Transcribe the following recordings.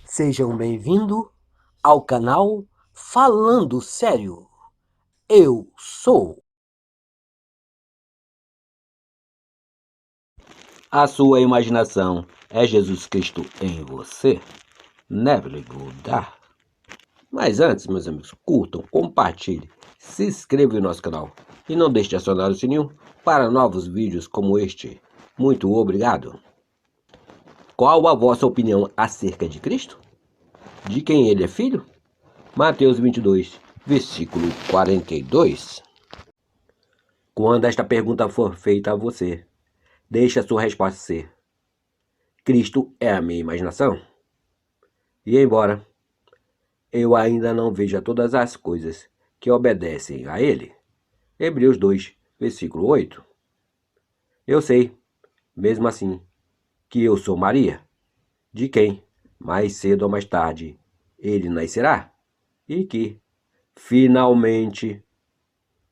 Sejam bem-vindos ao canal Falando Sério. Eu sou. A sua imaginação é Jesus Cristo em você. Never go there. Mas antes, meus amigos, curtam, compartilhem, se inscrevam no nosso canal e não deixe de acionar o sininho para novos vídeos como este. Muito obrigado. Qual a vossa opinião acerca de Cristo? De quem ele é filho? Mateus 22, versículo 42. Quando esta pergunta for feita a você, deixe a sua resposta ser: Cristo é a minha imaginação? E embora eu ainda não veja todas as coisas que obedecem a ele, Hebreus 2, versículo 8. Eu sei, mesmo assim, que eu sou Maria, de quem, mais cedo ou mais tarde, ele nascerá, e que, finalmente,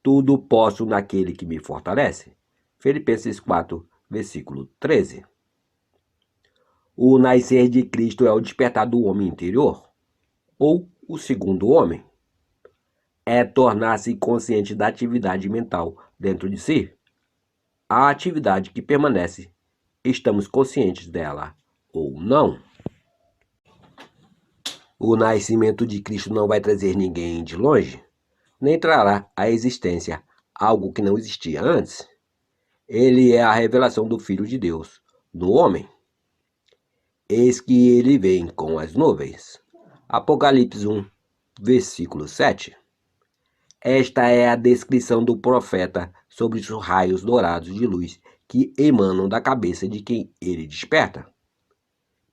tudo posso naquele que me fortalece. Filipenses 4, versículo 13. O nascer de Cristo é o despertar do homem interior, ou o segundo homem. É tornar-se consciente da atividade mental dentro de si. A atividade que permanece, estamos conscientes dela ou não. O nascimento de Cristo não vai trazer ninguém de longe, nem trará à existência algo que não existia antes. Ele é a revelação do Filho de Deus no homem. Eis que ele vem com as nuvens. Apocalipse 1, versículo 7. Esta é a descrição do profeta sobre os raios dourados de luz que emanam da cabeça de quem ele desperta.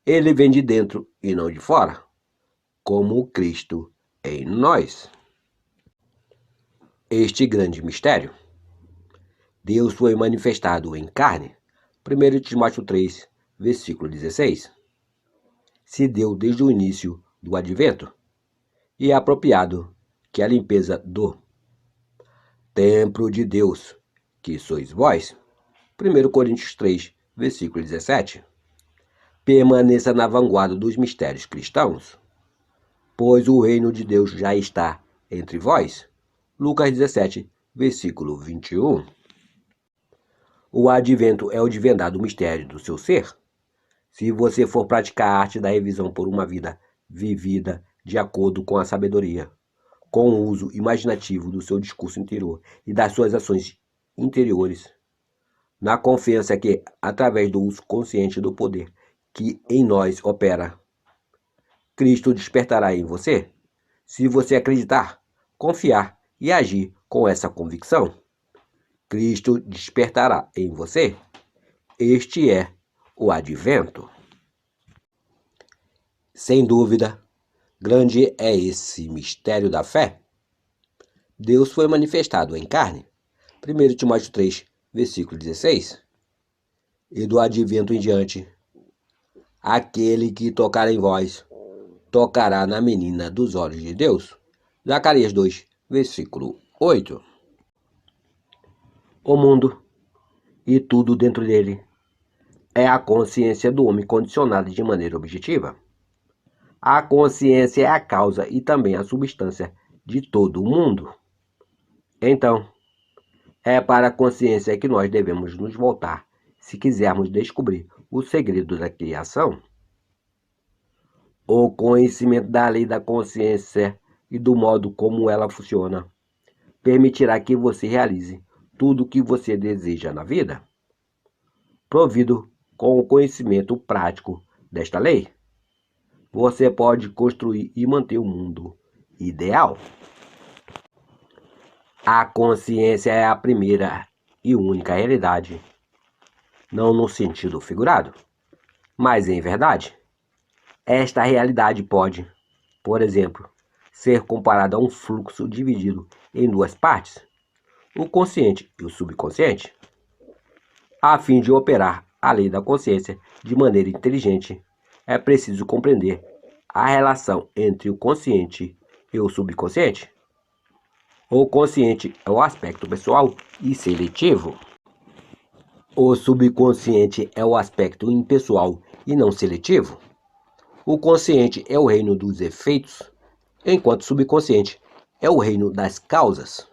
Ele vem de dentro e não de fora, como o Cristo em nós. Este grande mistério. Deus foi manifestado em carne. 1 Timóteo 3, versículo 16. Se deu desde o início do advento, e é apropriado que a limpeza do templo de Deus, que sois vós, 1 Coríntios 3, versículo 17, permaneça na vanguarda dos mistérios cristãos, pois o reino de Deus já está entre vós. Lucas 17, versículo 21. O advento é o desvendar do mistério do seu ser. Se você for praticar a arte da revisão por uma vida vivida de acordo com a sabedoria, com o uso imaginativo do seu discurso interior e das suas ações interiores, na confiança que, através do uso consciente do poder que em nós opera, Cristo despertará em você. Se você acreditar, confiar e agir com essa convicção, Cristo despertará em você. Este é o advento. Sem dúvida, grande é esse mistério da fé. Deus foi manifestado em carne. 1 Timóteo 3, versículo 16. E do advento em diante, aquele que tocar em vós, tocará na menina dos olhos de Deus. Zacarias 2, versículo 8. O mundo e tudo dentro dele é a consciência do homem condicionada de maneira objetiva. A consciência é a causa e também a substância de todo o mundo. Então, é para a consciência que nós devemos nos voltar se quisermos descobrir o segredo da criação. O conhecimento da lei da consciência e do modo como ela funciona permitirá que você realize tudo o que você deseja na vida. Provido com o conhecimento prático desta lei, você pode construir e manter o mundo ideal. A consciência é a primeira e única realidade, não no sentido figurado, mas em verdade. Esta realidade pode, por exemplo, ser comparada a um fluxo dividido em duas partes, o consciente e o subconsciente. A fim de operar a lei da consciência de maneira inteligente, é preciso compreender a relação entre o consciente e o subconsciente. O consciente é o aspecto pessoal e seletivo. O subconsciente é o aspecto impessoal e não seletivo. O consciente é o reino dos efeitos, enquanto o subconsciente é o reino das causas.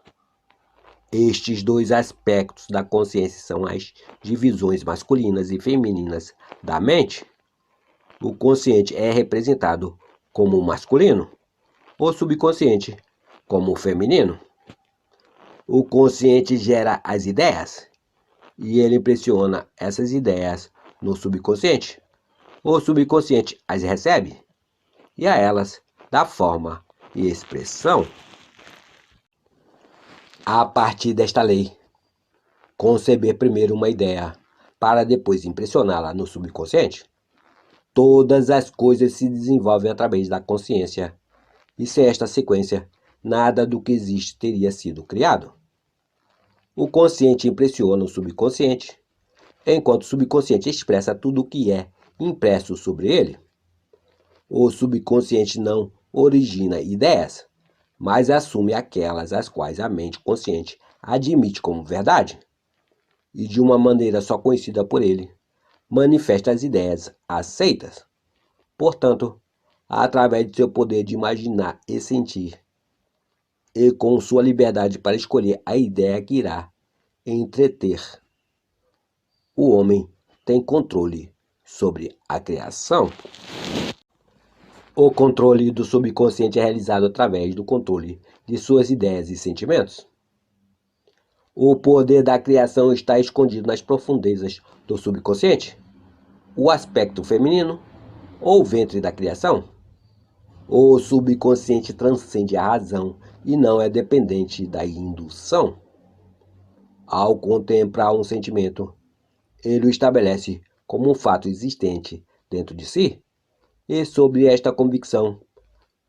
Estes dois aspectos da consciência são as divisões masculinas e femininas da mente. O consciente é representado como masculino, o subconsciente como feminino. O consciente gera as ideias e ele impressiona essas ideias no subconsciente. O subconsciente as recebe e a elas dá forma e expressão. A partir desta lei, conceber primeiro uma ideia para depois impressioná-la no subconsciente, todas as coisas se desenvolvem através da consciência, e sem esta sequência, nada do que existe teria sido criado. O consciente impressiona o subconsciente, enquanto o subconsciente expressa tudo o que é impresso sobre ele. O subconsciente não origina ideias, mas assume aquelas as quais a mente consciente admite como verdade, e de uma maneira só conhecida por ele, manifesta as ideias aceitas. Portanto, através de seu poder de imaginar e sentir, e com sua liberdade para escolher a ideia que irá entreter, o homem tem controle sobre a criação. O controle do subconsciente é realizado através do controle de suas ideias e sentimentos. O poder da criação está escondido nas profundezas do subconsciente, o aspecto feminino ou o ventre da criação. O subconsciente transcende a razão e não é dependente da indução. Ao contemplar um sentimento, ele o estabelece como um fato existente dentro de si, e sobre esta convicção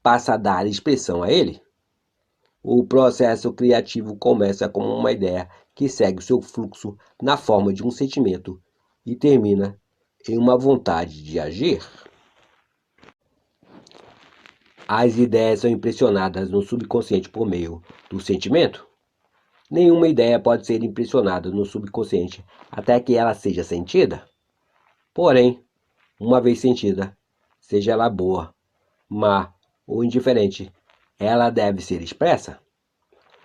passa a dar expressão a ele. O processo criativo começa como uma ideia que segue o seu fluxo na forma de um sentimento e termina em uma vontade de agir. As ideias são impressionadas no subconsciente por meio do sentimento. Nenhuma ideia pode ser impressionada no subconsciente até que ela seja sentida. Porém, uma vez sentida, seja ela boa, má ou indiferente, ela deve ser expressa.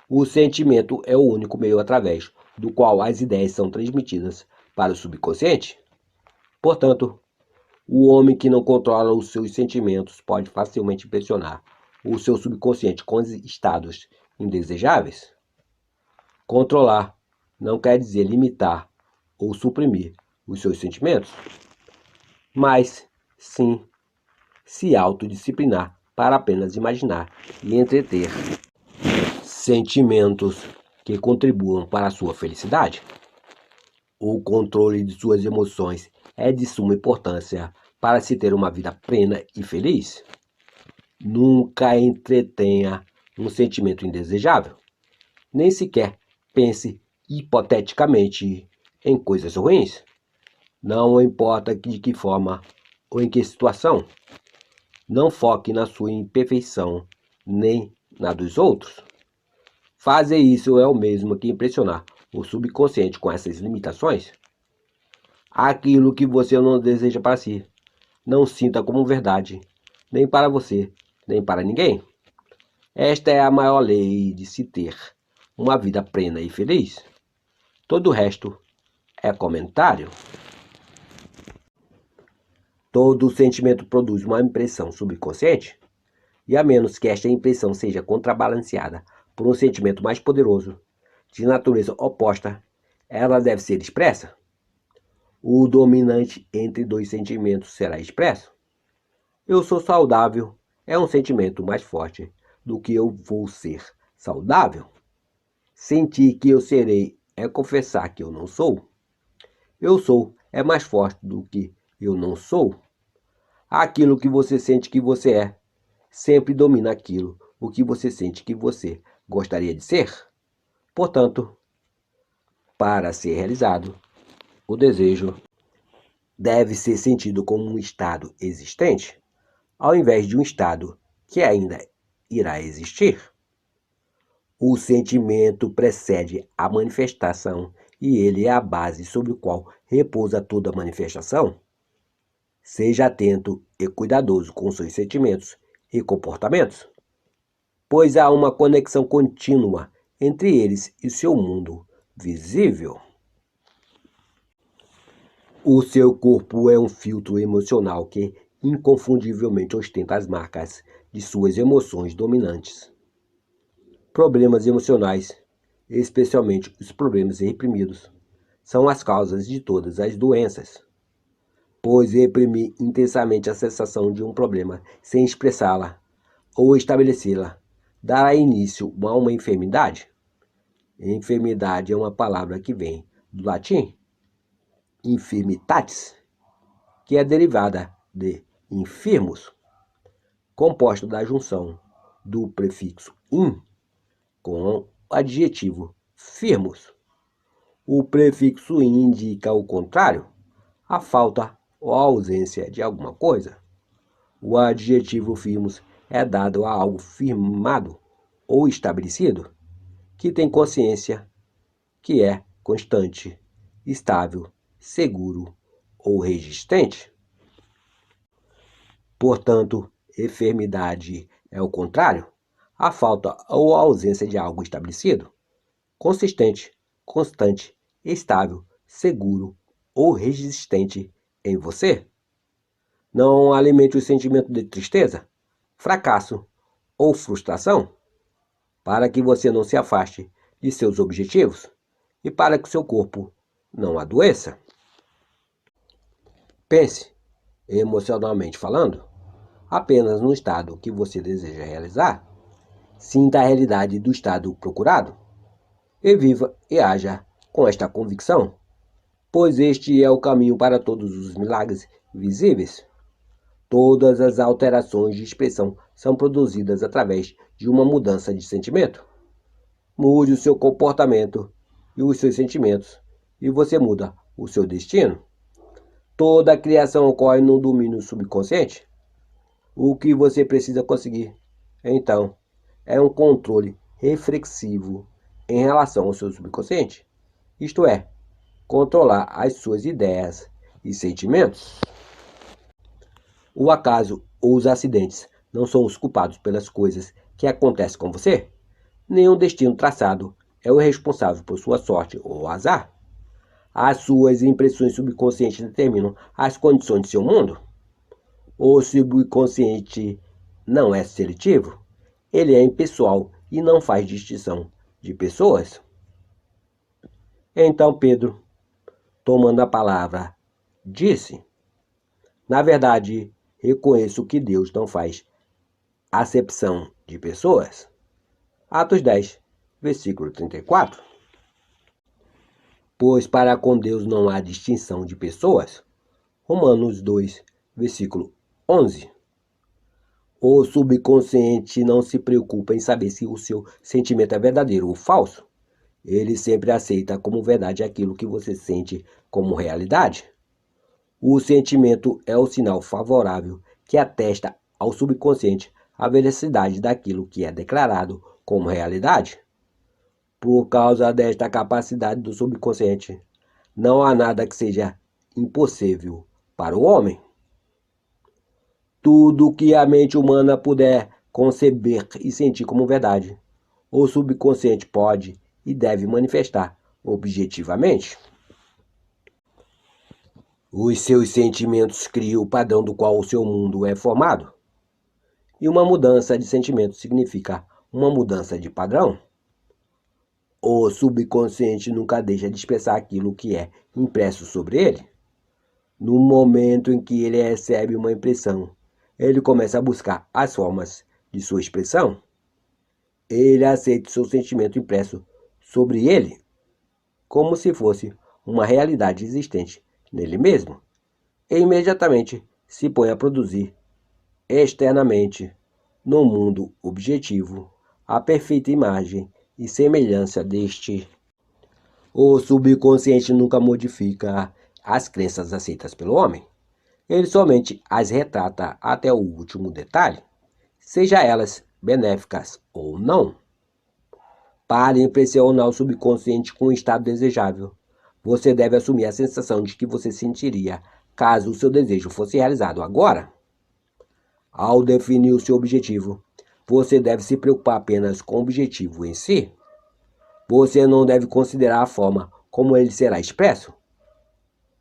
O sentimento é o único meio através do qual as ideias são transmitidas para o subconsciente. Portanto, o homem que não controla os seus sentimentos pode facilmente impressionar o seu subconsciente com estados indesejáveis. Controlar não quer dizer limitar ou suprimir os seus sentimentos, mas sim se autodisciplinar para apenas imaginar e entreter sentimentos que contribuam para a sua felicidade. O controle de suas emoções é de suma importância para se ter uma vida plena e feliz. Nunca entretenha um sentimento indesejável, nem sequer pense hipoteticamente em coisas ruins. Não importa de que forma ou em que situação. Não foque na sua imperfeição, nem na dos outros. Fazer isso é o mesmo que impressionar o subconsciente com essas limitações. Aquilo que você não deseja para si, não sinta como verdade, nem para você, nem para ninguém. Esta é a maior lei de se ter uma vida plena e feliz. Todo o resto é comentário. Todo sentimento produz uma impressão subconsciente, e a menos que esta impressão seja contrabalanceada por um sentimento mais poderoso, de natureza oposta, ela deve ser expressa. O dominante entre dois sentimentos será expresso. Eu sou saudável é um sentimento mais forte do que eu vou ser saudável. Sentir que eu serei é confessar que eu não sou. Eu sou é mais forte do que eu não sou. Aquilo que você sente que você é sempre domina aquilo o que você sente que você gostaria de ser. Portanto, para ser realizado, o desejo deve ser sentido como um estado existente, ao invés de um estado que ainda irá existir. O sentimento precede a manifestação e ele é a base sobre a qual repousa toda manifestação. Seja atento e cuidadoso com seus sentimentos e comportamentos, pois há uma conexão contínua entre eles e seu mundo visível. O seu corpo é um filtro emocional que inconfundivelmente ostenta as marcas de suas emoções dominantes. Problemas emocionais, especialmente os problemas reprimidos, são as causas de todas as doenças, pois reprimir intensamente a sensação de um problema sem expressá-la ou estabelecê-la dará início a uma enfermidade. Enfermidade é uma palavra que vem do latim infirmitatis, que é derivada de infirmus, composta da junção do prefixo in com o adjetivo firmus. O prefixo in indica o contrário, a falta ou a ausência de alguma coisa. O adjetivo firmus é dado a algo firmado ou estabelecido, que tem consciência, que é constante, estável, seguro ou resistente. Portanto, enfermidade é o contrário, a falta ou a ausência de algo estabelecido, consistente, constante, estável, seguro ou resistente em você. Não alimente o sentimento de tristeza, fracasso ou frustração, para que você não se afaste de seus objetivos e para que seu corpo não adoeça. Pense, emocionalmente falando, apenas no estado que você deseja realizar. Sinta a realidade do estado procurado e viva e haja com esta convicção, pois este é o caminho para todos os milagres visíveis. Todas as alterações de expressão são produzidas através de uma mudança de sentimento. Mude o seu comportamento e os seus sentimentos, e você muda o seu destino. Toda a criação ocorre no domínio subconsciente. O que você precisa conseguir, então, é um controle reflexivo em relação ao seu subconsciente, isto é, controlar as suas ideias e sentimentos. O acaso ou os acidentes não são os culpados pelas coisas que acontecem com você. Nenhum destino traçado é o responsável por sua sorte ou azar. As suas impressões subconscientes determinam as condições de seu mundo. O subconsciente não é seletivo, ele é impessoal e não faz distinção de pessoas. Então Pedro, tomando a palavra, disse: na verdade, reconheço que Deus não faz acepção de pessoas. Atos 10, versículo 34. Pois para com Deus não há distinção de pessoas. Romanos 2, versículo 11. O subconsciente não se preocupa em saber se o seu sentimento é verdadeiro ou falso. Ele sempre aceita como verdade aquilo que você sente como realidade. O sentimento é o sinal favorável que atesta ao subconsciente a veracidade daquilo que é declarado como realidade. Por causa desta capacidade do subconsciente, não há nada que seja impossível para o homem. Tudo que a mente humana puder conceber e sentir como verdade, o subconsciente pode e deve manifestar objetivamente. Os seus sentimentos criam o padrão do qual o seu mundo é formado. E uma mudança de sentimento significa uma mudança de padrão. O subconsciente nunca deixa de expressar aquilo que é impresso sobre ele. No momento em que ele recebe uma impressão, ele começa a buscar as formas de sua expressão. Ele aceita o seu sentimento impresso sobre ele como se fosse uma realidade existente nele mesmo, e imediatamente se põe a produzir externamente, no mundo objetivo, a perfeita imagem e semelhança deste. O subconsciente nunca modifica as crenças aceitas pelo homem. Ele somente as retrata até o último detalhe, seja elas benéficas ou não. Para impressionar o subconsciente com um estado desejável, você deve assumir a sensação de que você sentiria caso o seu desejo fosse realizado agora. Ao definir o seu objetivo, você deve se preocupar apenas com o objetivo em si. Você não deve considerar a forma como ele será expresso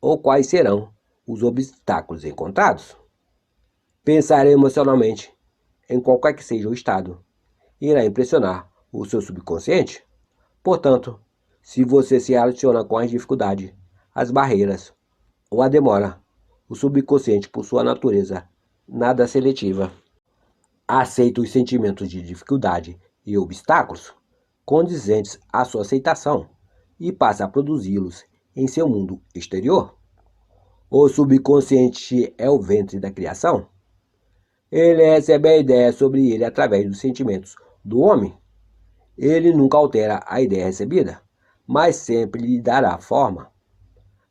ou quais serão os obstáculos encontrados. Pensar emocionalmente em qualquer que seja o estado irá impressionar o seu subconsciente. Portanto, se você se relaciona com as dificuldades, as barreiras ou a demora, o subconsciente, por sua natureza nada seletiva, aceita os sentimentos de dificuldade e obstáculos condizentes à sua aceitação e passa a produzi-los em seu mundo exterior. O subconsciente é o ventre da criação. Ele recebe a ideia sobre ele através dos sentimentos do homem. Ele nunca altera a ideia recebida, mas sempre lhe dará forma.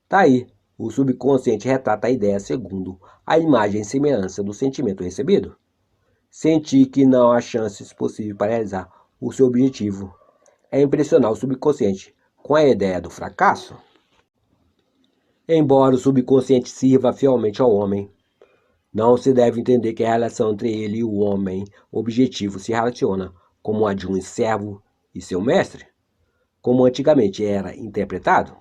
Daí, o subconsciente retrata a ideia segundo a imagem e semelhança do sentimento recebido. Sentir que não há chances possíveis para realizar o seu objetivo é impressionar o subconsciente com a ideia do fracasso. Embora o subconsciente sirva fielmente ao homem, não se deve entender que a relação entre ele e o homem objetivo se relaciona como a de um servo e seu mestre, como antigamente era interpretado.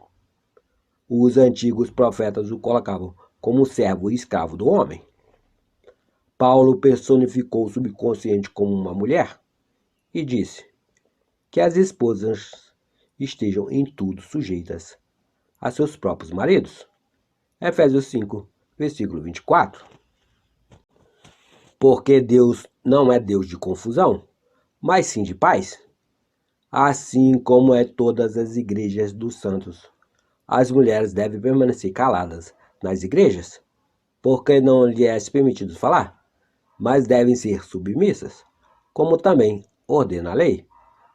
Os antigos profetas o colocavam como servo e escravo do homem. Paulo personificou o subconsciente como uma mulher e disse que as esposas estejam em tudo sujeitas a seus próprios maridos. Efésios 5, versículo 24. Porque Deus não é Deus de confusão, mas sim de paz. Assim como é todas as igrejas dos santos, as mulheres devem permanecer caladas nas igrejas, porque não lhes é permitido falar, mas devem ser submissas, como também ordena a lei.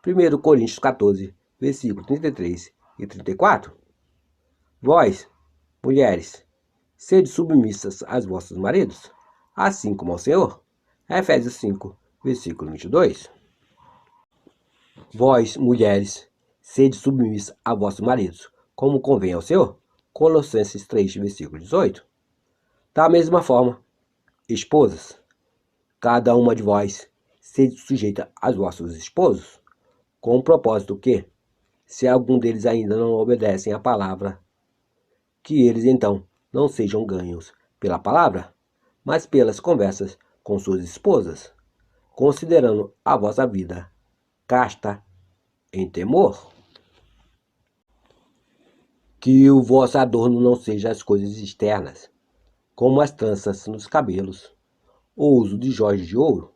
1 Coríntios 14, versículos 33 e 34. Vós, mulheres, sede submissas aos vossos maridos, assim como ao Senhor. Efésios 5, versículo 22. Vós, mulheres, sede submissas a vossos maridos, como convém ao Senhor. Colossenses 3, versículo 18. Da mesma forma, esposas, cada uma de vós sede sujeita aos vossos esposos, com o propósito que, se algum deles ainda não obedecem à palavra, que eles então não sejam ganhos pela palavra, mas pelas conversas com suas esposas, considerando a vossa vida casta em temor. Que o vosso adorno não seja as coisas externas, como as tranças nos cabelos, o uso de joias de ouro,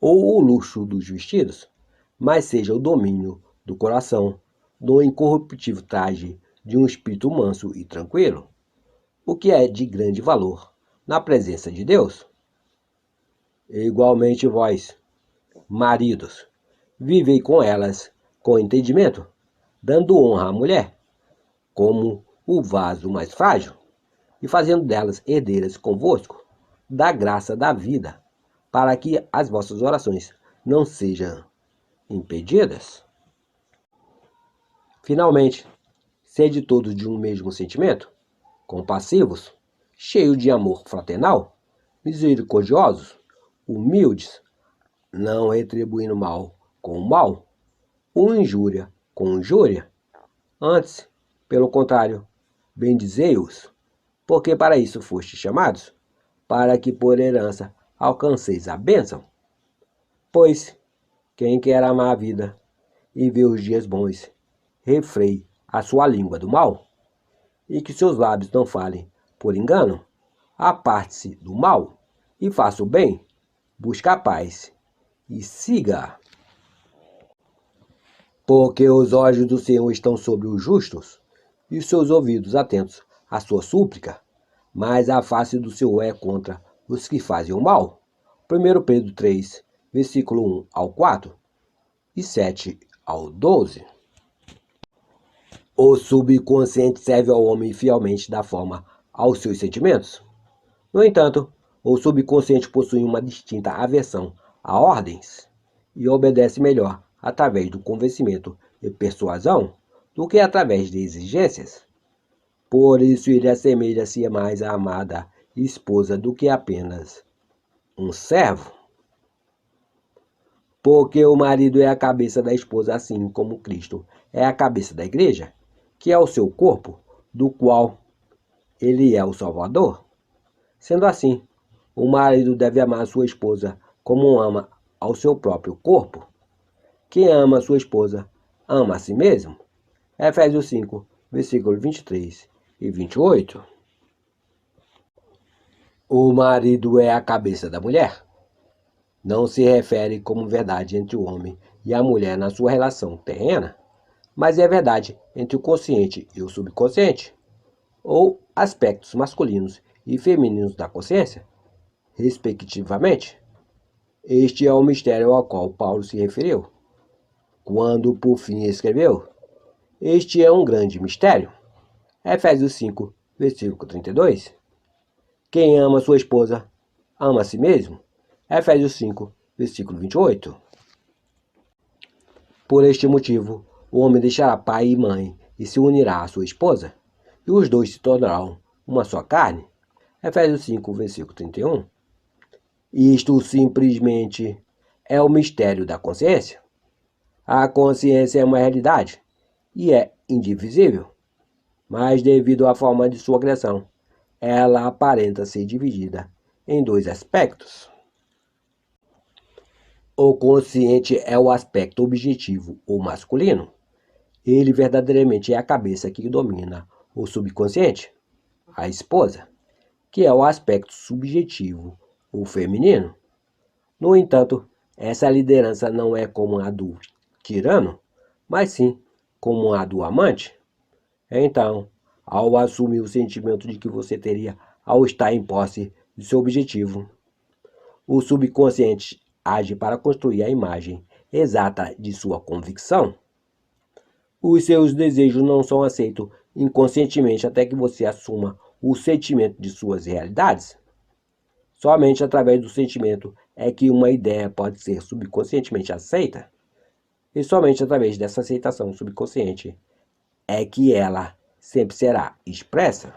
ou o luxo dos vestidos, mas seja o domínio do coração, do incorruptível traje de um espírito manso e tranquilo, o que é de grande valor na presença de Deus. Igualmente vós, maridos, vivei com elas com entendimento, dando honra à mulher, como o vaso mais frágil, e fazendo delas herdeiras convosco da graça da vida, para que as vossas orações não sejam impedidas. Finalmente, sede todos de um mesmo sentimento, compassivos, cheios de amor fraternal, misericordiosos, humildes, não retribuindo mal com o mal, ou injúria com injúria. Antes, pelo contrário, bendizei-os, porque para isso fostes chamados, para que por herança alcanceis a bênção. Pois quem quer amar a vida e ver os dias bons, refreie a sua língua do mal, e que seus lábios não falem por engano. Aparte-se do mal e faça o bem, busque a paz e siga. Porque os olhos do Senhor estão sobre os justos, e os seus ouvidos atentos à sua súplica, mas a face do Senhor é contra os que fazem o mal. 1 Pedro 3, versículo 1 ao 4 e 7 ao 12. O subconsciente serve ao homem fielmente da forma aos seus sentimentos. No entanto, o subconsciente possui uma distinta aversão a ordens e obedece melhor através do convencimento e persuasão do que através de exigências. Por isso ele assemelha-se mais à amada esposa do que apenas um servo. Porque o marido é a cabeça da esposa, assim como Cristo é a cabeça da igreja, que é o seu corpo, do qual ele é o Salvador. Sendo assim, o marido deve amar sua esposa como ama ao seu próprio corpo. Quem ama sua esposa, ama a si mesmo. Efésios 5, versículos 23 e 28. O marido é a cabeça da mulher. Não se refere como verdade entre o homem e a mulher na sua relação terrena, mas é verdade entre o consciente e o subconsciente, ou aspectos masculinos e femininos da consciência, respectivamente. Este é o mistério ao qual Paulo se referiu, quando por fim escreveu: este é um grande mistério. Efésios 5, versículo 32. Quem ama sua esposa, ama a si mesmo. Efésios 5, versículo 28. Por este motivo, o homem deixará pai e mãe e se unirá à sua esposa, e os dois se tornarão uma só carne. Efésios 5, versículo 31. Isto simplesmente é o mistério da consciência. A consciência é uma realidade e é indivisível, mas devido à forma de sua criação, ela aparenta ser dividida em dois aspectos. O consciente é o aspecto objetivo ou masculino. Ele verdadeiramente é a cabeça que domina o subconsciente, a esposa, que é o aspecto subjetivo ou feminino. No entanto, essa liderança não é como a do tirano, mas sim como a do amante. Então, ao assumir o sentimento de que você teria ao estar em posse de seu objetivo, o subconsciente age para construir a imagem exata de sua convicção. Os seus desejos não são aceitos inconscientemente até que você assuma o sentimento de suas realidades. Somente através do sentimento é que uma ideia pode ser subconscientemente aceita. E somente através dessa aceitação subconsciente é que ela sempre será expressa.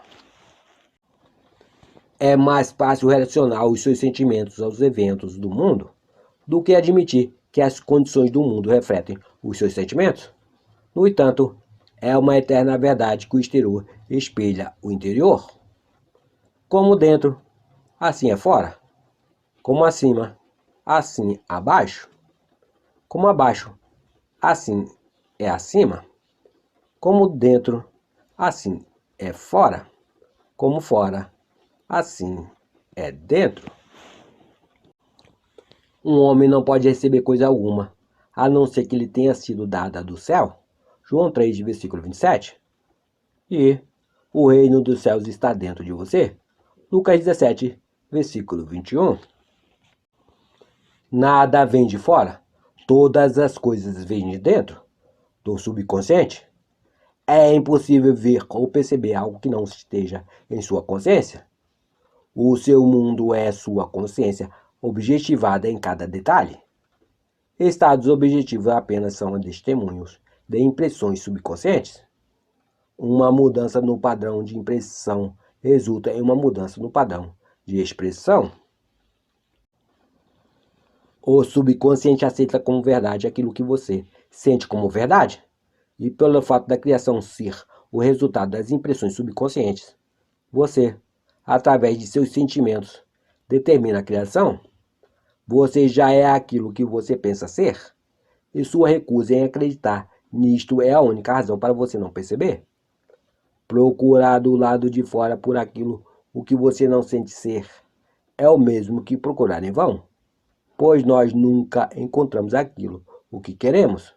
É mais fácil relacionar os seus sentimentos aos eventos do mundo do que admitir que as condições do mundo refletem os seus sentimentos. No entanto, é uma eterna verdade que o exterior espelha o interior. Como dentro, assim é fora. Como acima, assim abaixo. Como abaixo, assim é acima. Como dentro, assim é fora. Como fora, assim é dentro. Um homem não pode receber coisa alguma, a não ser que lhe tenha sido dada do céu. João 3, versículo 27. E o reino dos céus está dentro de você. Lucas 17, versículo 21. Nada vem de fora. Todas as coisas vêm de dentro, do subconsciente. É impossível ver ou perceber algo que não esteja em sua consciência. O seu mundo é sua consciência objetivada em cada detalhe. Estados objetivos apenas são testemunhos de impressões subconscientes. Uma mudança no padrão de impressão resulta em uma mudança no padrão de expressão. O subconsciente aceita como verdade aquilo que você sente como verdade. E pelo fato da criação ser o resultado das impressões subconscientes, você, através de seus sentimentos, determina a criação. Você já é aquilo que você pensa ser. E sua recusa em acreditar nisto é a única razão para você não perceber. Procurar do lado de fora por aquilo o que você não sente ser é o mesmo que procurar em vão, pois nós nunca encontramos aquilo o que queremos.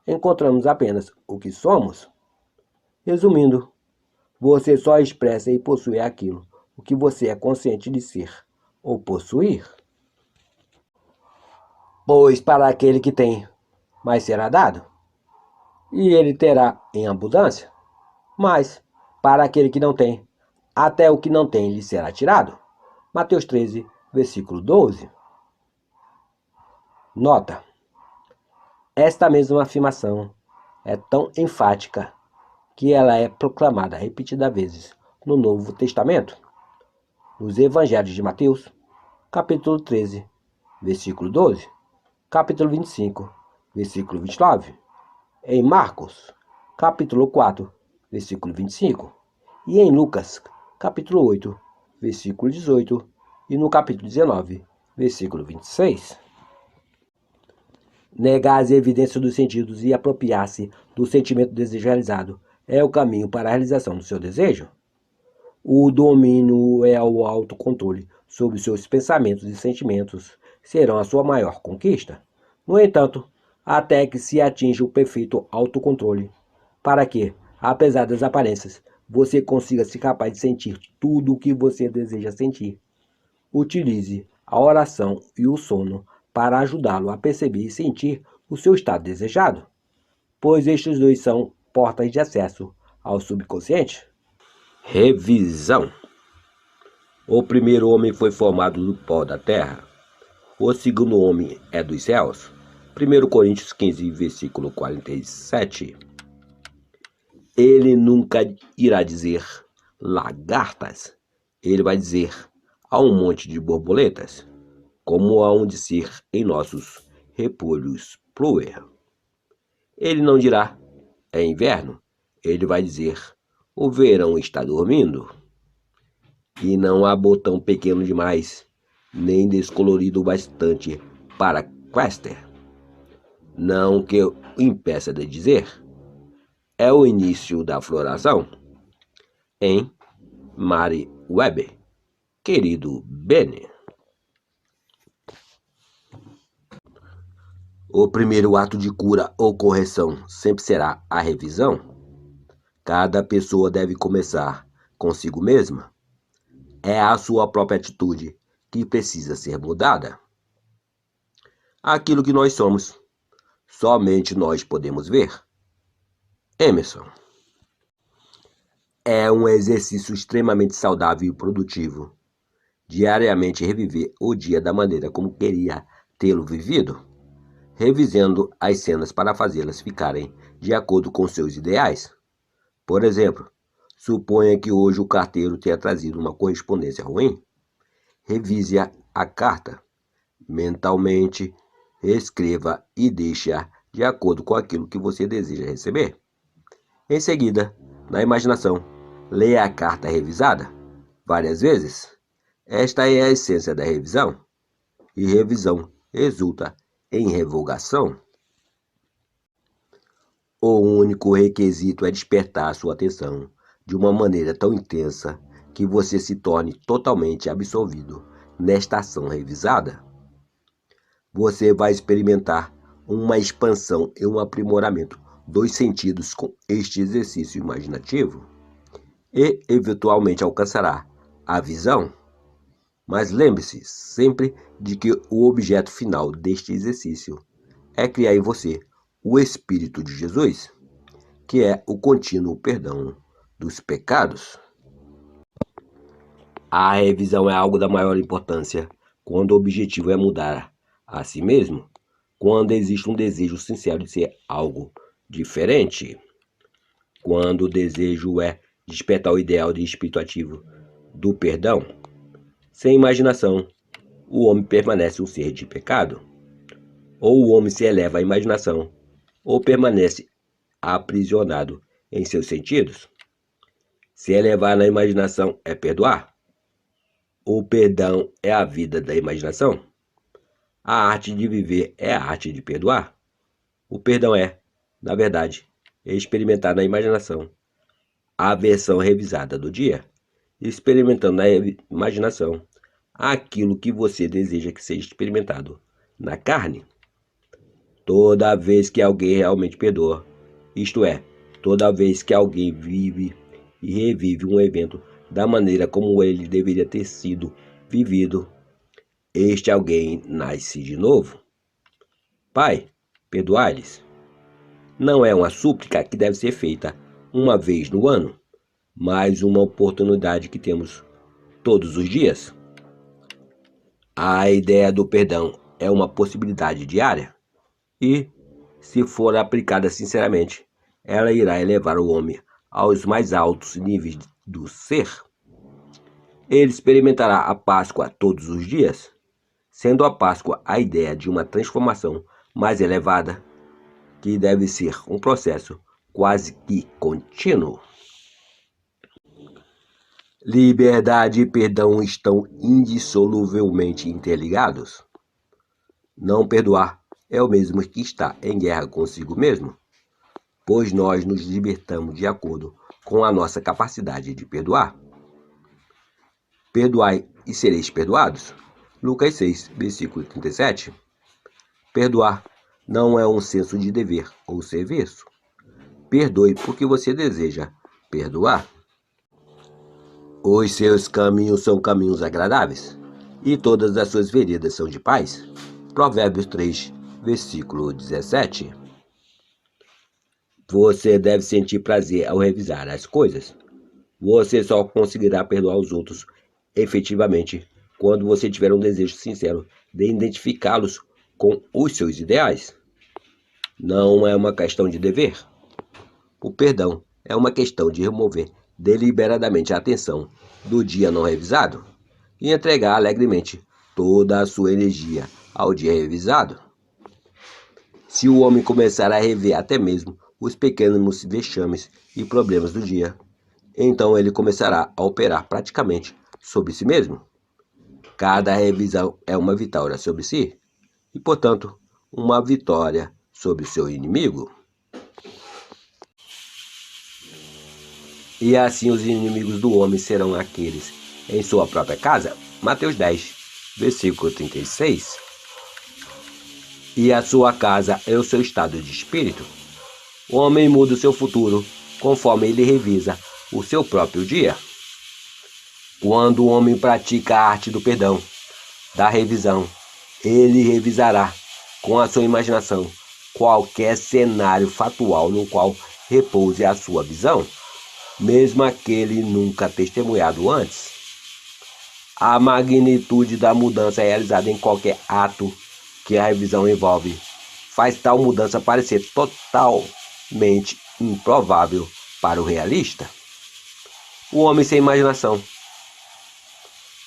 Encontramos apenas o que somos. Resumindo, você só expressa e possui aquilo o que você é consciente de ser ou possuir. Pois para aquele que tem, mais será dado, e ele terá em abundância. Mas para aquele que não tem, até o que não tem lhe será tirado. Mateus 13, versículo 12. Nota: esta mesma afirmação é tão enfática que ela é proclamada repetidas vezes no Novo Testamento, nos Evangelhos de Mateus, capítulo 13, versículo 12, capítulo 25, versículo 29, em Marcos, capítulo 4, versículo 25, e em Lucas, capítulo 8, versículo 18, e no capítulo 19, versículo 26. Negar as evidências dos sentidos e apropriar-se do sentimento desejo realizado é o caminho para a realização do seu desejo. O domínio é o autocontrole sobre seus pensamentos e sentimentos serão a sua maior conquista. No entanto, até que se atinja o perfeito autocontrole, para que, apesar das aparências, você consiga ser capaz de sentir tudo o que você deseja sentir. Utilize a oração e o sono para ajudá-lo a perceber e sentir o seu estado desejado, pois estes dois são portas de acesso ao subconsciente. Revisão. O primeiro homem foi formado do pó da terra. O segundo homem é dos céus. 1 Coríntios 15, versículo 47. Ele nunca irá dizer lagartas. Ele vai dizer há um monte de borboletas, como há um de ser em nossos repolhos ploer. Ele não dirá é inverno. Ele vai dizer o verão está dormindo. E não há botão pequeno demais, nem descolorido bastante para Quester. Não que o impeça de dizer. É o início da floração. Em Mary Weber, querido Benny. O primeiro ato de cura ou correção sempre será a revisão. Cada pessoa deve começar consigo mesma. É a sua própria atitude que precisa ser mudada. Aquilo que nós somos, somente nós podemos ver. Emerson. É um exercício extremamente saudável e produtivo. Diariamente reviver o dia da maneira como queria tê-lo vivido, revisando as cenas para fazê-las ficarem de acordo com seus ideais. Por exemplo, suponha que hoje o carteiro tenha trazido uma correspondência ruim. Revise a carta mentalmente, reescreva e deixe-a de acordo com aquilo que você deseja receber. Em seguida, na imaginação, leia a carta revisada várias vezes. Esta é a essência da revisão, e revisão resulta em revogação. O único requisito é despertar sua atenção de uma maneira tão intensa que você se torne totalmente absorvido nesta ação revisada. Você vai experimentar uma expansão e um aprimoramento dos sentidos com este exercício imaginativo e, eventualmente, alcançará a visão. Mas lembre-se sempre de que o objeto final deste exercício é criar em você o Espírito de Jesus, que é o contínuo perdão dos pecados. A revisão é algo da maior importância quando o objetivo é mudar a si mesmo, quando existe um desejo sincero de ser algo diferente, quando o desejo é despertar o ideal de espírito ativo do perdão. Sem imaginação, o homem permanece um ser de pecado. Ou o homem se eleva à imaginação, ou permanece aprisionado em seus sentidos. Se elevar na imaginação é perdoar. O perdão é a vida da imaginação. A arte de viver é a arte de perdoar. O perdão é, na verdade, experimentar na imaginação a versão revisada do dia, experimentando na imaginação aquilo que você deseja que seja experimentado na carne. Toda vez que alguém realmente perdoa, isto é, toda vez que alguém vive e revive um evento da maneira como ele deveria ter sido vivido, este alguém nasce de novo. Pai, perdoai-lhes. Não é uma súplica que deve ser feita uma vez no ano, mas uma oportunidade que temos todos os dias. A ideia do perdão é uma possibilidade diária e, se for aplicada sinceramente, ela irá elevar o homem aos mais altos níveis do ser, ele experimentará a Páscoa todos os dias, sendo a Páscoa a ideia de uma transformação mais elevada, que deve ser um processo quase que contínuo. Liberdade e perdão estão indissoluvelmente interligados. Não perdoar é o mesmo que estar em guerra consigo mesmo, pois nós nos libertamos de acordo com a nossa capacidade de perdoar. Perdoai e sereis perdoados. Lucas 6, versículo 37. Perdoar não é um senso de dever ou serviço. Perdoe porque você deseja perdoar. Os seus caminhos são caminhos agradáveis, e todas as suas veredas são de paz. Provérbios 3, versículo 17. Você deve sentir prazer ao revisar as coisas. Você só conseguirá perdoar os outros efetivamente quando você tiver um desejo sincero de identificá-los com os seus ideais. Não é uma questão de dever. O perdão é uma questão de remover deliberadamente a atenção do dia não revisado e entregar alegremente toda a sua energia ao dia revisado. Se o homem começar a rever até mesmo os pequenos vexames e problemas do dia, então ele começará a operar praticamente sobre si mesmo. Cada revisão é uma vitória sobre si e, portanto, uma vitória sobre o seu inimigo. E assim os inimigos do homem serão aqueles em sua própria casa. Mateus 10, versículo 36. E a sua casa é o seu estado de espírito. O homem muda o seu futuro conforme ele revisa o seu próprio dia. Quando o homem pratica a arte do perdão, da revisão, ele revisará com a sua imaginação qualquer cenário factual no qual repouse a sua visão, mesmo aquele nunca testemunhado antes. A magnitude da mudança realizada em qualquer ato que a revisão envolve faz tal mudança parecer totalmente improvável para o realista. O homem sem imaginação.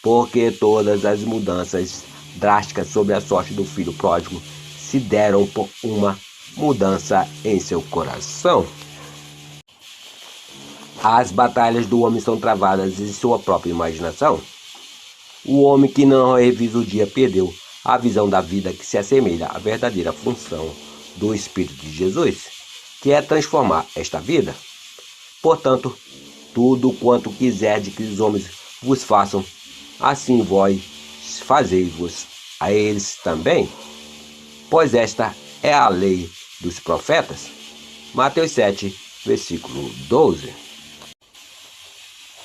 Porque todas as mudanças drásticas sobre a sorte do filho pródigo se deram por uma mudança em seu coração. As batalhas do homem são travadas em sua própria imaginação. O homem que não revisa o dia perdeu a visão da vida que se assemelha à verdadeira função do Espírito de Jesus, que é transformar esta vida. Portanto, tudo quanto quiserdes que os homens vos façam, assim vós fazei-vos a eles também, pois esta é a lei dos profetas. Mateus 7, versículo 12.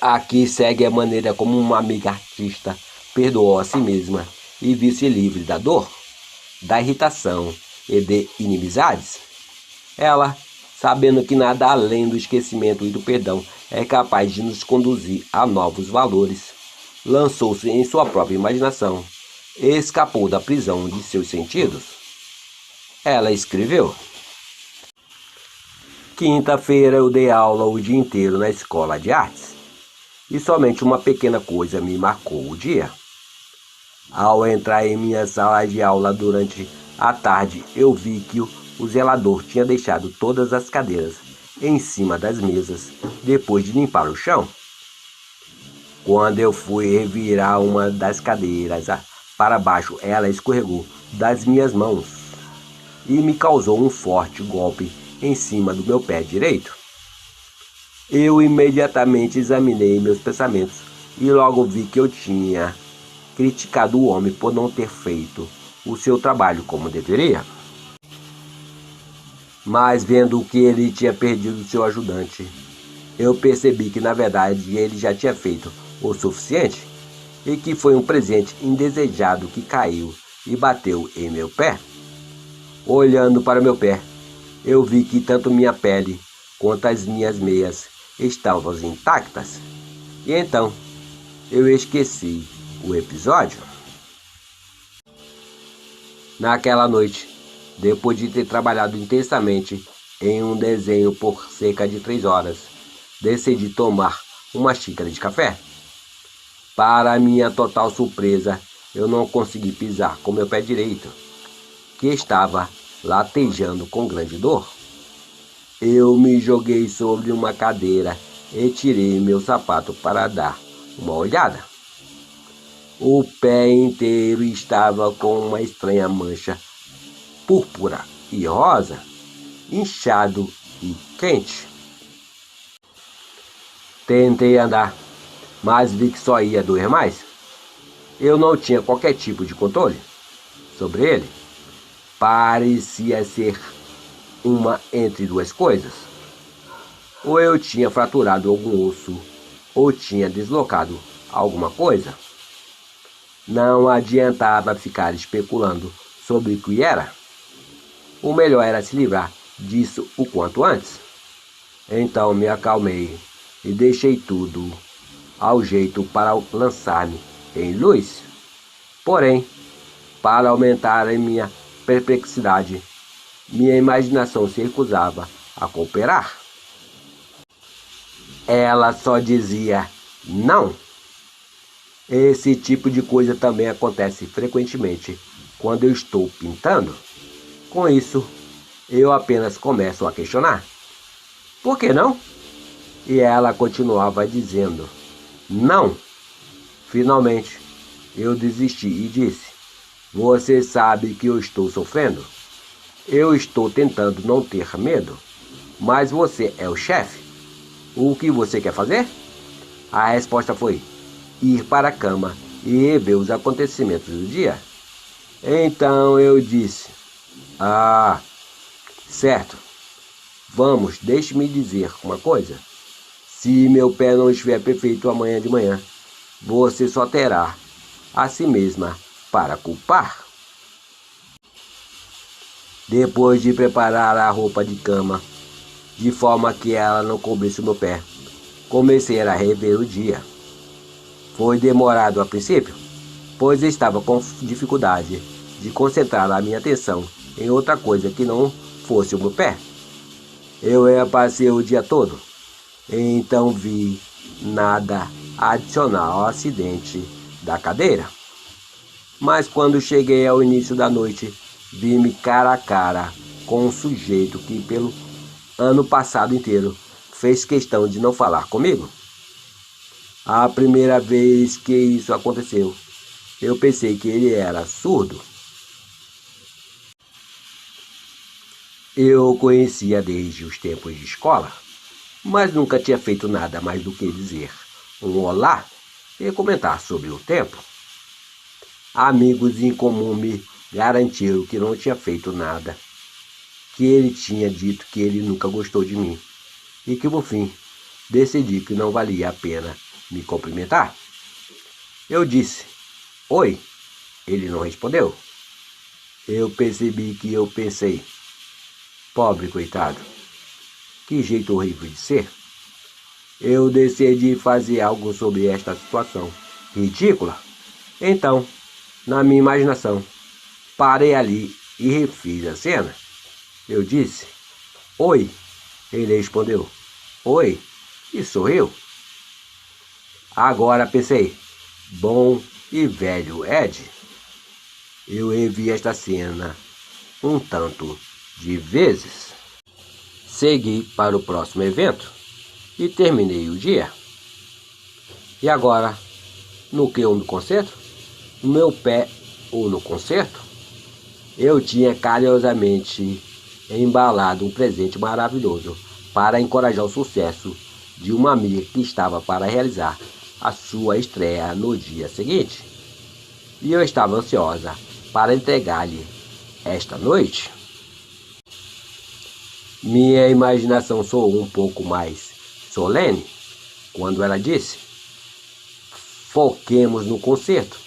Aqui segue a maneira como uma amiga artista perdoou a si mesma e viu-se livre da dor, da irritação e de inimizades. Ela, sabendo que nada além do esquecimento e do perdão é capaz de nos conduzir a novos valores, lançou-se em sua própria imaginação e escapou da prisão de seus sentidos. Ela escreveu: quinta-feira eu dei aula o dia inteiro na escola de artes e somente uma pequena coisa me marcou o dia. Ao entrar em minha sala de aula durante a tarde, eu vi que o zelador tinha deixado todas as cadeiras em cima das mesas depois de limpar o chão. Quando eu fui revirar uma das cadeiras para baixo, ela escorregou das minhas mãos e me causou um forte golpe em cima do meu pé direito. Eu imediatamente examinei meus pensamentos e logo vi que eu tinha criticado o homem por não ter feito o seu trabalho como deveria. Mas vendo que ele tinha perdido seu ajudante, eu percebi que na verdade ele já tinha feito o suficiente e que foi um presente indesejado que caiu e bateu em meu pé. Olhando para meu pé, eu vi que tanto minha pele quanto as minhas meias estavam intactas. E então eu esqueci o episódio. Naquela noite, depois de ter trabalhado intensamente em um desenho por cerca de 3 horas, decidi tomar uma xícara de café. Para minha total surpresa, eu não consegui pisar com meu pé direito, que estava latejando com grande dor. Eu me joguei sobre uma cadeira e tirei meu sapato para dar uma olhada. O pé inteiro estava com uma estranha mancha púrpura e rosa, inchado e quente. Tentei andar, mas vi que só ia doer mais. Eu não tinha qualquer tipo de controle sobre ele. Parecia ser uma entre duas coisas. Ou eu tinha fraturado algum osso, ou tinha deslocado alguma coisa. Não adiantava ficar especulando sobre o que era. O melhor era se livrar disso o quanto antes. Então me acalmei e deixei tudo ao jeito para lançar-me em luz. Porém, para aumentar a minha perplexidade, minha imaginação se recusava a cooperar. Ela só dizia não. Esse tipo de coisa também acontece frequentemente quando eu estou pintando. Com isso, eu apenas começo a questionar. Por que não? E ela continuava dizendo não. Finalmente, eu desisti e disse: você sabe que eu estou sofrendo? Eu estou tentando não ter medo, mas você é o chefe. O que você quer fazer? A resposta foi ir para a cama e rever os acontecimentos do dia. Então eu disse: ah, certo. Vamos, deixe-me dizer uma coisa. Se meu pé não estiver perfeito amanhã de manhã, você só terá a si mesma para culpar. Depois de preparar a roupa de cama, de forma que ela não cobrisse o meu pé, comecei a rever o dia. Foi demorado a princípio, pois estava com dificuldade de concentrar a minha atenção em outra coisa que não fosse o meu pé. Eu passei o dia todo, então vi nada adicional ao acidente da cadeira. Mas quando cheguei ao início da noite, vi-me cara a cara com um sujeito que pelo ano passado inteiro fez questão de não falar comigo. A primeira vez que isso aconteceu, eu pensei que ele era surdo. Eu o conhecia desde os tempos de escola, mas nunca tinha feito nada mais do que dizer um olá e comentar sobre o tempo. Amigos em comum me garantiram que não tinha feito nada, que ele tinha dito que ele nunca gostou de mim e que, por fim, decidi que não valia a pena me cumprimentar. Eu disse: oi. Ele não respondeu. Eu percebi que eu pensei: pobre coitado, que jeito horrível de ser. Eu decidi fazer algo sobre esta situação ridícula. Então, na minha imaginação, parei ali e refiz a cena. Eu disse: oi. Ele respondeu: oi, e sorriu. Agora pensei: bom e velho Ed. Eu revi esta cena um tanto de vezes. Segui para o próximo evento e terminei o dia. E agora, no que eu me concentro? No meu pé ou no concerto? Eu tinha carinhosamente embalado um presente maravilhoso para encorajar o sucesso de uma amiga que estava para realizar a sua estreia no dia seguinte. E eu estava ansiosa para entregar-lhe esta noite. Minha imaginação soou um pouco mais solene quando ela disse: foquemos no concerto.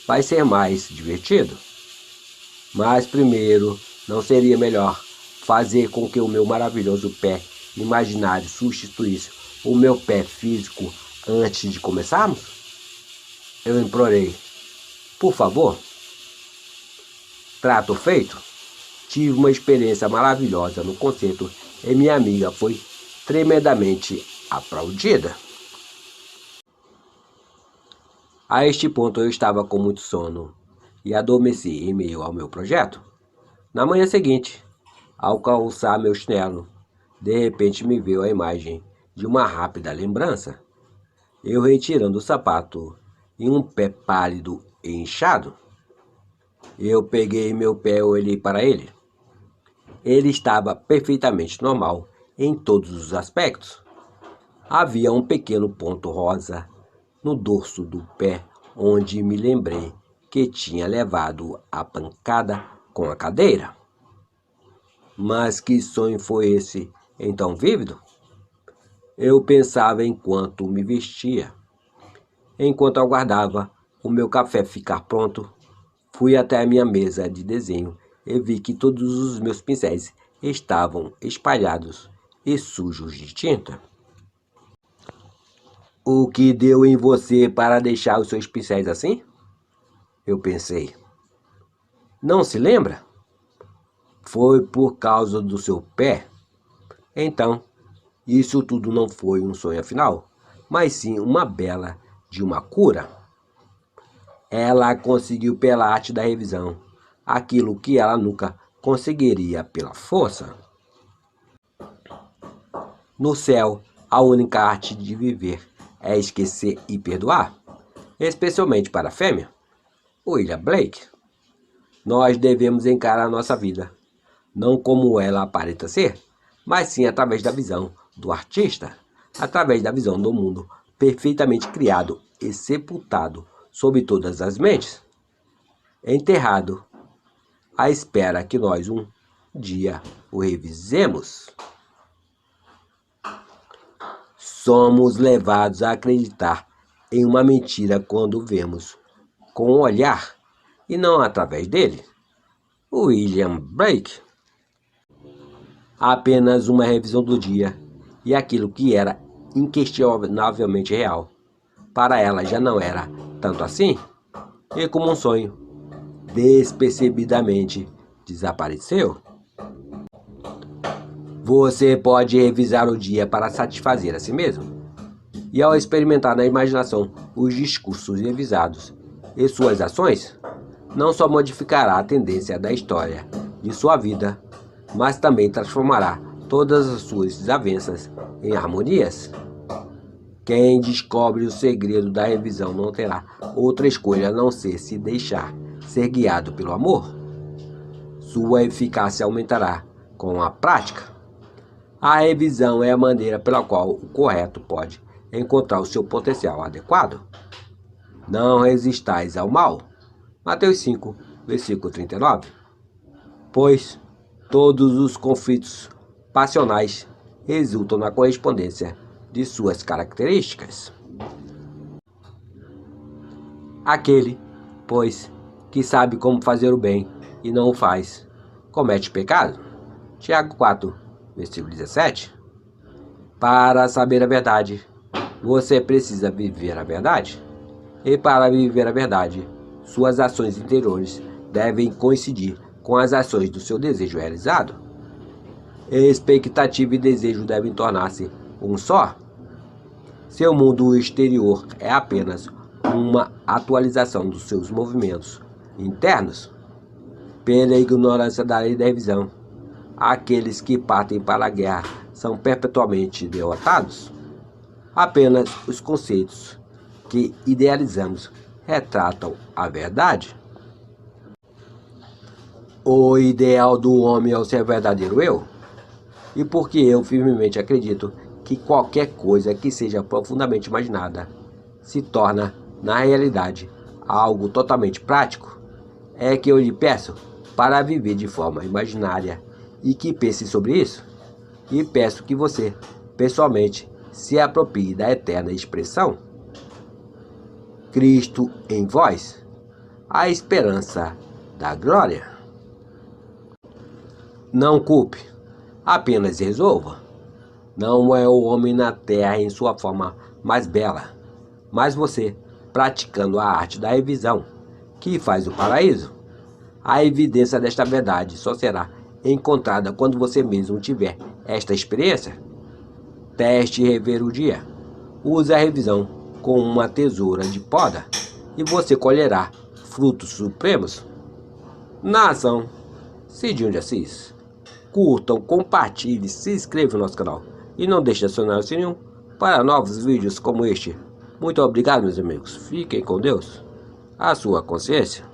Vai ser mais divertido. Mas primeiro, não seria melhor fazer com que o meu maravilhoso pé imaginário substituísse o meu pé físico antes de começarmos? Eu implorei: por favor. Trato feito. Tive uma experiência maravilhosa no concerto e minha amiga foi tremendamente aplaudida. A este ponto eu estava com muito sono e adormeci em meio ao meu projeto. Na manhã seguinte, ao calçar meu chinelo, de repente me veio a imagem de uma rápida lembrança. Eu retirando o sapato e um pé pálido e inchado. Eu peguei meu pé e olhei para ele. Ele estava perfeitamente normal em todos os aspectos. Havia um pequeno ponto rosa no dorso do pé, onde me lembrei que tinha levado a pancada com a cadeira. Mas que sonho foi esse, então vívido? Eu pensava enquanto me vestia. Enquanto aguardava o meu café ficar pronto, fui até a minha mesa de desenho e vi que todos os meus pincéis estavam espalhados e sujos de tinta. O que deu em você para deixar os seus pincéis assim? Eu pensei. Não se lembra? Foi por causa do seu pé? Então, isso tudo não foi um sonho afinal, mas sim uma bela de uma cura. Ela conseguiu pela arte da revisão aquilo que ela nunca conseguiria pela força. No céu, a única arte de viver é esquecer e perdoar, especialmente para a fêmea. William Blake. Nós devemos encarar a nossa vida, não como ela aparenta ser, mas sim através da visão do artista, através da visão do mundo perfeitamente criado e sepultado sob todas as mentes, enterrado, à espera que nós um dia o revisemos. Somos levados a acreditar em uma mentira quando vemos com o olhar e não através dele. William Blake. Apenas uma revisão do dia e aquilo que era inquestionavelmente real, para ela já não era tanto assim, e como um sonho, despercebidamente desapareceu. Você pode revisar o dia para satisfazer a si mesmo, e ao experimentar na imaginação os discursos revisados e suas ações, não só modificará a tendência da história de sua vida, mas também transformará todas as suas desavenças em harmonias. Quem descobre o segredo da revisão não terá outra escolha a não ser se deixar ser guiado pelo amor. Sua eficácia aumentará com a prática. A revisão é a maneira pela qual o correto pode encontrar o seu potencial adequado. Não resistais ao mal. Mateus 5, versículo 39. Pois todos os conflitos passionais resultam na correspondência de suas características. Aquele, pois, que sabe como fazer o bem e não o faz, comete pecado. Tiago 4, versículo 17. Para saber a verdade, você precisa viver a verdade. E para viver a verdade, suas ações interiores devem coincidir com as ações do seu desejo realizado. Expectativa e desejo devem tornar-se um só. Seu mundo exterior é apenas uma atualização dos seus movimentos internos. Pela ignorância da lei da revisão, aqueles que partem para a guerra são perpetuamente derrotados. Apenas os conceitos que idealizamos retratam a verdade. O ideal do homem é o seu verdadeiro eu. E porque eu firmemente acredito que qualquer coisa que seja profundamente imaginada se torna, na realidade, algo totalmente prático, é que eu lhe peço para viver de forma imaginária e que pense sobre isso. E peço que você, pessoalmente, se aproprie da eterna expressão Cristo em vós, a esperança da glória. Não culpe, apenas resolva. Não é o homem na terra em sua forma mais bela, mas você, praticando a arte da revisão, que faz o paraíso. A evidência desta verdade só será encontrada quando você mesmo tiver esta experiência. Teste e rever o dia. Use a revisão com uma tesoura de poda e você colherá frutos supremos. Na ação, Cidinho de Assis. Curtam, compartilhem, se inscrevam no nosso canal e não deixe de acionar o sininho para novos vídeos como este. Muito obrigado, meus amigos. Fiquem com Deus. A sua consciência.